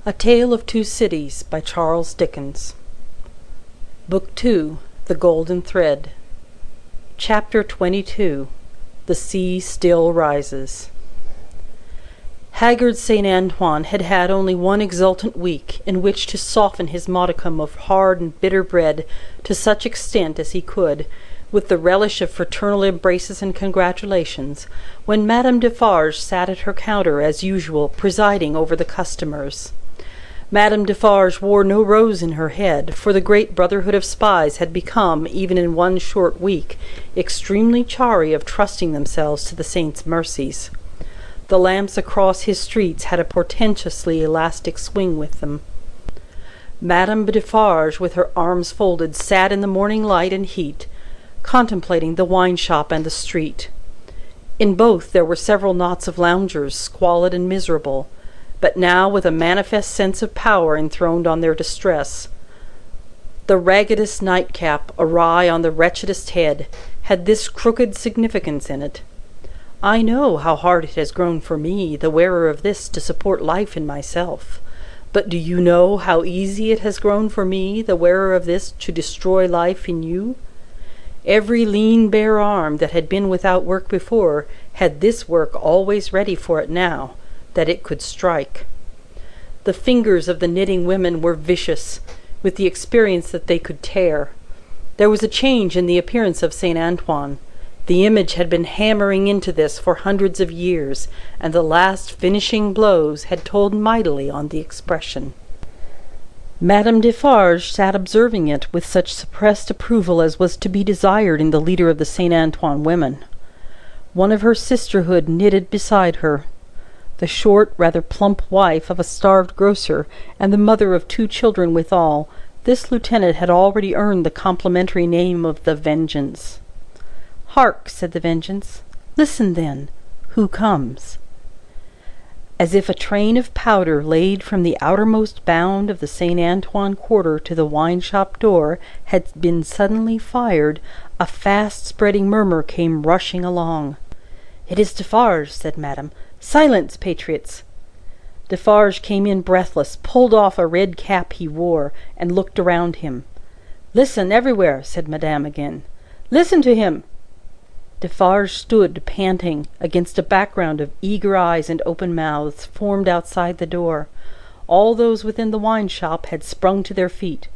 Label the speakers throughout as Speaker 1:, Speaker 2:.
Speaker 1: A Tale of Two Cities by Charles Dickens. Book 2, The Golden Thread. Chapter 22, The Sea Still Rises. Haggard St. Antoine had had only one exultant week in which to soften his modicum of hard and bitter bread to such extent as he could, with the relish of fraternal embraces and congratulations, when Madame Defarge sat at her counter as usual, presiding over the customers. Madame Defarge wore no rose in her head, for the great brotherhood of spies had become, even in one short week, extremely chary of trusting themselves to the saint's mercies. The lamps across his streets had a portentously elastic swing with them. Madame Defarge, with her arms folded, sat in the morning light and heat, contemplating the wine-shop and the street. In both there were several knots of loungers, squalid and miserable, but now with a manifest sense of power enthroned on their distress. The raggedest nightcap awry on the wretchedest head had this crooked significance in it: I know how hard it has grown for me, the wearer of this, to support life in myself. But do you know how easy it has grown for me, the wearer of this, to destroy life in you? Every lean bare arm that had been without work before had this work always ready for it now, that it could strike. The fingers of the knitting women were vicious, with the experience that they could tear. There was a change in the appearance of St. Antoine. The image had been hammering into this for hundreds of years, and the last finishing blows had told mightily on the expression. Madame Defarge sat observing it with such suppressed approval as was to be desired in the leader of the St. Antoine women. One of her sisterhood knitted beside her. The short, rather plump wife of a starved grocer, and the mother of 2 children withal, this lieutenant had already earned the complimentary name of the Vengeance. "Hark," said the Vengeance. "Listen, then. Who comes?" As if a train of powder laid from the outermost bound of the St. Antoine quarter to the wine-shop door had been suddenly fired, a fast-spreading murmur came rushing along. "It is Defarge," said Madame. "Silence, patriots!" Defarge came in breathless, pulled off a red cap he wore, and looked around him. "Listen, everywhere," said Madame again. "Listen to him!" Defarge stood, panting, against a background of eager eyes and open mouths formed outside the door. All those within the wine-shop had sprung to their feet.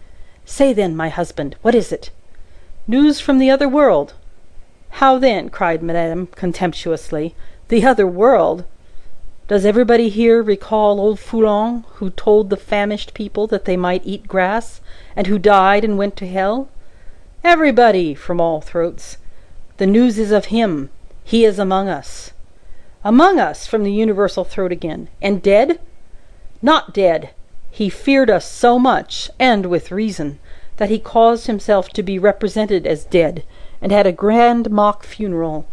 Speaker 1: "Say then, my husband, what is it?" "News from the other world." "How then?" cried Madame contemptuously. "The other world? Does everybody here recall old Foulon, who told the famished people that they might eat grass, and who died and went to hell?" "Everybody!" from all throats. "The news is of him. He is among us." "Among us!" from the universal throat again. "And dead?" "Not dead. He feared us so much, and with reason, that he caused himself to be represented as dead, and had a grand mock funeral.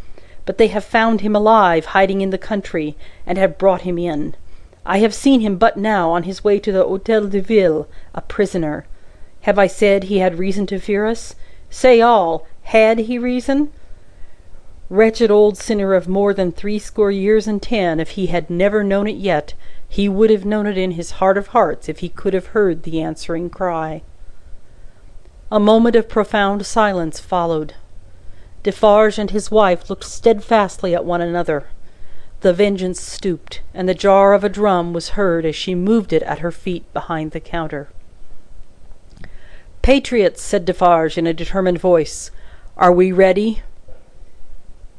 Speaker 1: But they have found him alive, hiding in the country, and have brought him in. I have seen him but now on his way to the Hôtel de Ville, a prisoner. Have I said he had reason to fear us? Say all. Had he reason? Wretched old sinner of more than 80 years and 10, if he had never known it yet, he would have known it in his heart of hearts if he could have heard the answering cry. A moment of profound silence followed. Defarge and his wife looked steadfastly at one another. The Vengeance stooped, and the jar of a drum was heard as she moved it at her feet behind the counter. "Patriots," said Defarge in a determined voice, "are we ready?"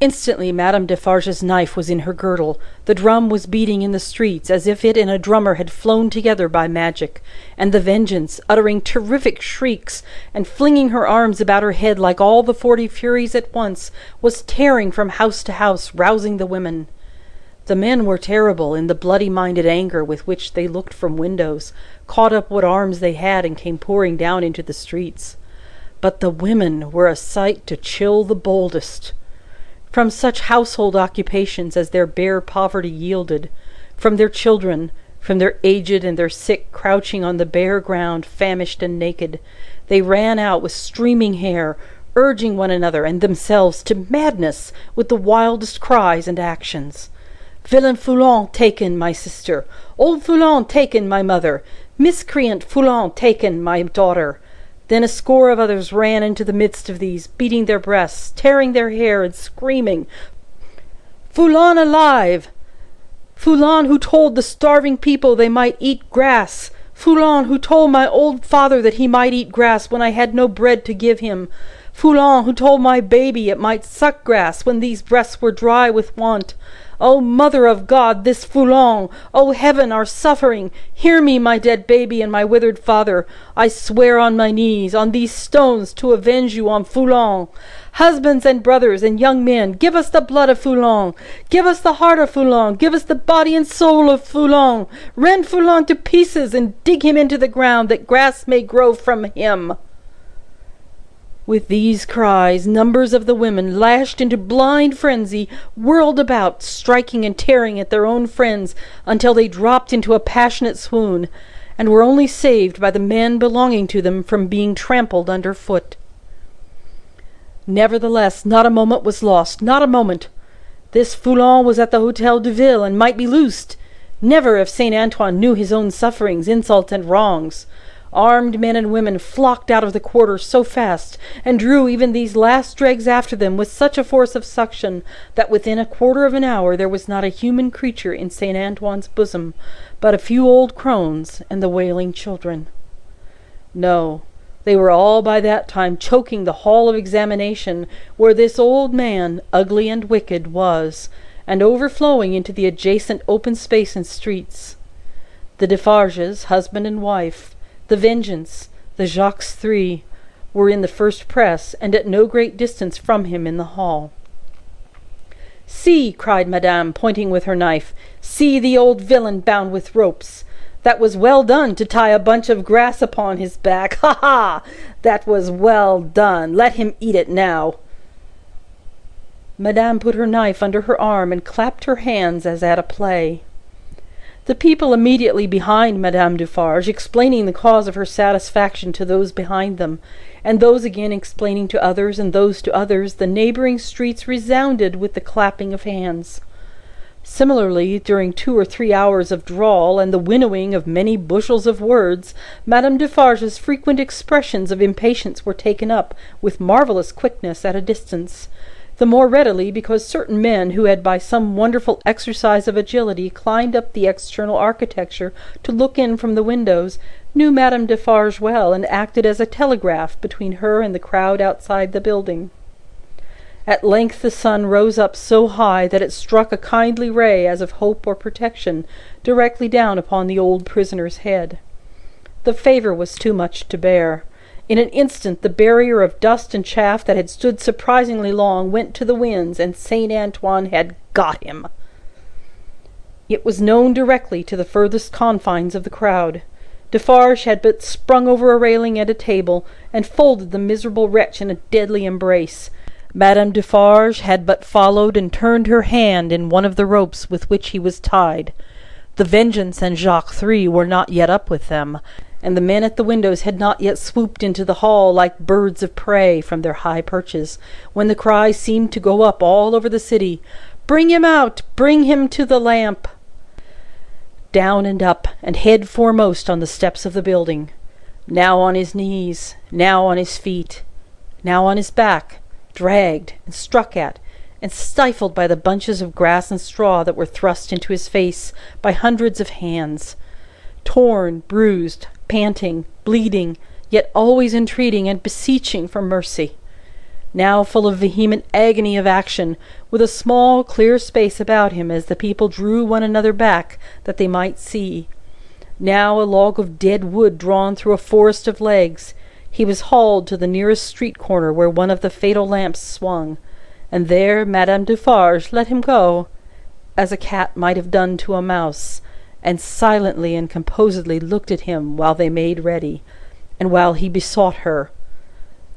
Speaker 1: Instantly Madame Defarge's knife was in her girdle. The drum was beating in the streets, as if it and a drummer had flown together by magic, and the Vengeance, uttering terrific shrieks, and flinging her arms about her head like all the 40 Furies at once, was tearing from house to house, rousing the women. The men were terrible in the bloody-minded anger with which they looked from windows, caught up what arms they had, and came pouring down into the streets. But the women were a sight to chill the boldest. From such household occupations as their bare poverty yielded, from their children, from their aged and their sick crouching on the bare ground, famished and naked, they ran out with streaming hair, urging one another and themselves to madness with the wildest cries and actions. Villain Foulon taken, my sister. Old Foulon taken, my mother. Miscreant Foulon taken, my daughter. Then a score of others ran into the midst of these, beating their breasts, tearing their hair, and screaming, Foulon alive! Foulon who told the starving people they might eat grass! Foulon who told my old father that he might eat grass when I had no bread to give him! Foulon who told my baby it might suck grass when these breasts were dry with want! O Mother of God, this Foulon! O Heaven, our suffering! Hear me, my dead baby and my withered father! I swear on my knees, on these stones, to avenge you on Foulon! Husbands and brothers and young men, give us the blood of Foulon! Give us the heart of Foulon! Give us the body and soul of Foulon! Rend Foulon to pieces and dig him into the ground, that grass may grow from him! With these cries, numbers of the women, lashed into blind frenzy, whirled about, striking and tearing at their own friends until they dropped into a passionate swoon, and were only saved by the men belonging to them from being trampled under foot. Nevertheless, not a moment was lost, not a moment. This Foulon was at the Hôtel de Ville, and might be loosed. Never, if Saint Antoine knew his own sufferings, insults, and wrongs. Armed men and women flocked out of the quarter so fast, and drew even these last dregs after them with such a force of suction, that within a quarter of an hour there was not a human creature in Saint Antoine's bosom, but a few old crones and the wailing children. No, they were all by that time choking the hall of examination, where this old man, ugly and wicked, was, and overflowing into the adjacent open space and streets. The Defarges, husband and wife, the Vengeance, the Jacques Three, were in the first press, and at no great distance from him in the hall. "See," cried Madame, pointing with her knife, "see the old villain bound with ropes! That was well done to tie a bunch of grass upon his back! Ha ha! That was well done! Let him eat it now!" Madame put her knife under her arm and clapped her hands as at a play. The people immediately behind Madame Defarge, explaining the cause of her satisfaction to those behind them, and those again explaining to others, and those to others, the neighbouring streets resounded with the clapping of hands. Similarly, during 2 or 3 hours of drawl, and the winnowing of many bushels of words, Madame Defarge's frequent expressions of impatience were taken up, with marvellous quickness, at a distance, the more readily because certain men who had by some wonderful exercise of agility climbed up the external architecture to look in from the windows, knew Madame Defarge well, and acted as a telegraph between her and the crowd outside the building. At length the sun rose up so high that it struck a kindly ray, as of hope or protection, directly down upon the old prisoner's head. The favour was too much to bear. In an instant the barrier of dust and chaff that had stood surprisingly long went to the winds, and Saint Antoine had got him. It was known directly to the furthest confines of the crowd. Defarge had but sprung over a railing and a table, and folded the miserable wretch in a deadly embrace. Madame Defarge had but followed and turned her hand in one of the ropes with which he was tied. The Vengeance and Jacques Three were not yet up with them, and the men at the windows had not yet swooped into the hall like birds of prey from their high perches, when the cry seemed to go up all over the city, "Bring him out! Bring him to the lamp!" Down and up, and head foremost on the steps of the building, now on his knees, now on his feet, now on his back, dragged and struck at, and stifled by the bunches of grass and straw that were thrust into his face by hundreds of hands, torn, bruised, panting, bleeding, yet always entreating and beseeching for mercy, now full of vehement agony of action, with a small clear space about him as the people drew one another back that they might see, now a log of dead wood drawn through a forest of legs. He was hauled to the nearest street corner where one of the fatal lamps swung, and there Madame Defarge let him go, as a cat might have done to a mouse, and silently and composedly looked at him while they made ready, and while he besought her,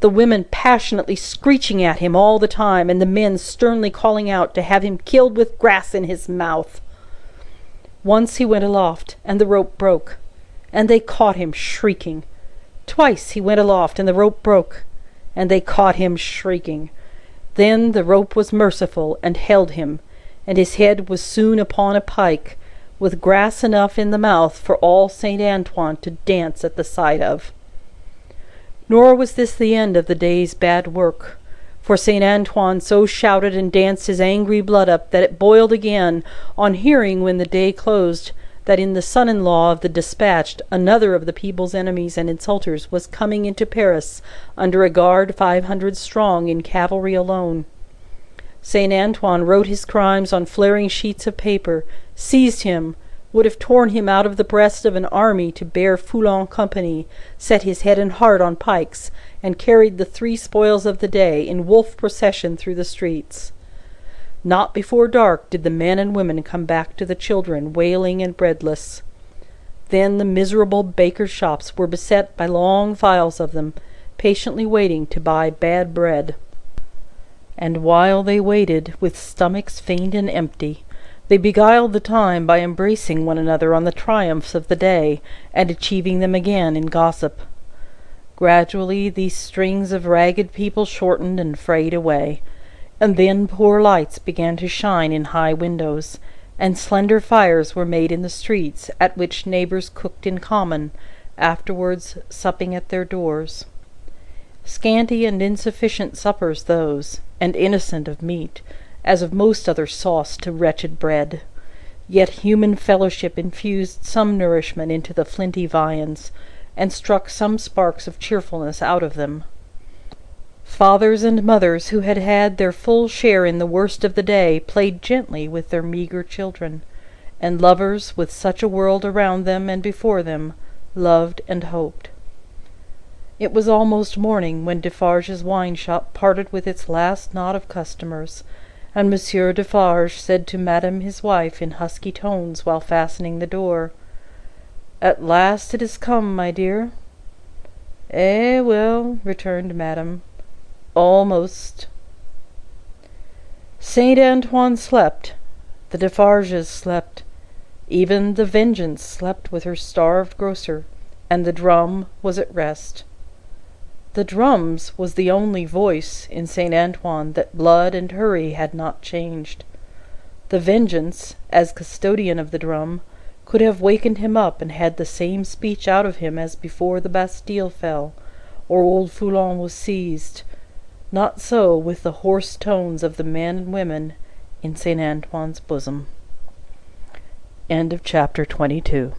Speaker 1: the women passionately screeching at him all the time, and the men sternly calling out to have him killed with grass in his mouth. Once he went aloft, and the rope broke, and they caught him shrieking. Twice he went aloft, and the rope broke, and they caught him shrieking. Then the rope was merciful, and held him, and his head was soon upon a pike, with grass enough in the mouth for all St. Antoine to dance at the sight of. Nor was this the end of the day's bad work, for St. Antoine so shouted and danced his angry blood up that it boiled again on hearing, when the day closed, that in the son-in-law of the dispatched, another of the people's enemies and insulters was coming into Paris under a guard 500 strong in cavalry alone. St. Antoine wrote his crimes on flaring sheets of paper, seized him, would have torn him out of the breast of an army to bear Foulon company, set his head and heart on pikes, and carried the 3 spoils of the day in wolf procession through the streets. Not before dark did the men and women come back to the children, wailing and breadless. Then the miserable bakers' shops were beset by long files of them, patiently waiting to buy bad bread. And while they waited, with stomachs faint and empty, they beguiled the time by embracing one another on the triumphs of the day, and achieving them again in gossip. Gradually these strings of ragged people shortened and frayed away, and then poor lights began to shine in high windows, and slender fires were made in the streets, at which neighbours cooked in common, afterwards supping at their doors. Scanty and insufficient suppers those, and innocent of meat, as of most other sauce to wretched bread. Yet human fellowship infused some nourishment into the flinty viands, and struck some sparks of cheerfulness out of them. Fathers and mothers who had had their full share in the worst of the day played gently with their meagre children, and lovers, with such a world around them and before them, loved and hoped. It was almost morning when Defarge's wine-shop parted with its last knot of customers, and Monsieur Defarge said to Madame his wife in husky tones while fastening the door, "At last it has come, my dear." "Eh, well," returned Madame, "almost." St. Antoine slept, the Defarges slept, even the Vengeance slept with her starved grocer, and the drum was at rest. The drum's was the only voice in St. Antoine that blood and hurry had not changed. The Vengeance, as custodian of the drum, could have wakened him up and had the same speech out of him as before the Bastille fell, or old Foulon was seized. Not so with the hoarse tones of the men and women in St. Antoine's bosom. End of chapter 22.